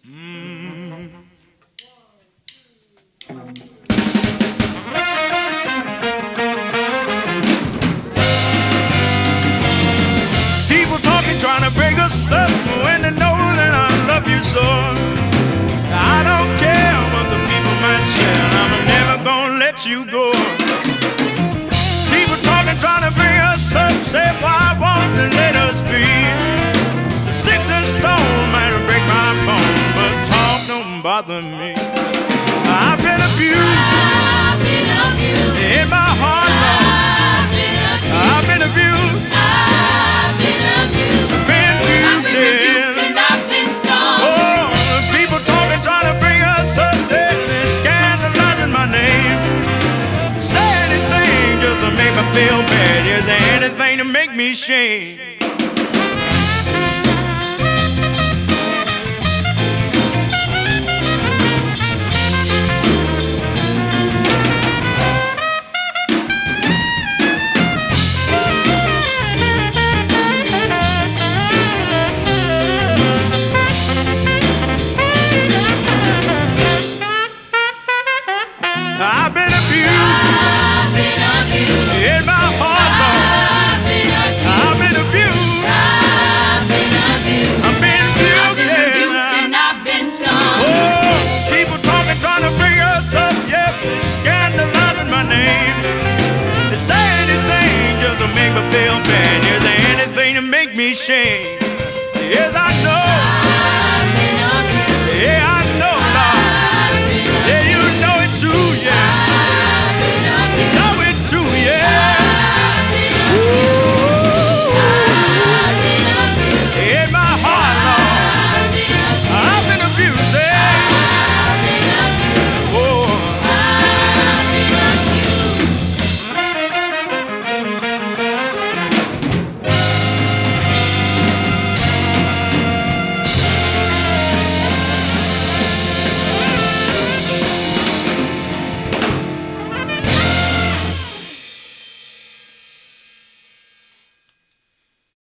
People talking, trying to break us up when they know that I love you so. I don't care what the people might say, I'm never gonna let you go. People talking, trying to bring us up, say why won't they let us be? The sticks and stone might break my bone, but talk don't bother me. I've been abused, in my heart, I've been abused, I've been rebuked and I've been stoned. Oh, people talking, trying to bring us up, they're scandalizing my name. Say anything just to make me feel bad. Is there anything to make me shame? I've been abused, in my heart, Lord. I've been abused, I've been rebuked, and I've been stoned. Oh, people talking, trying to bring us up, yeah, scandalizing my name. They say anything just to make me feel bad. Is there anything to make me shame? Yes,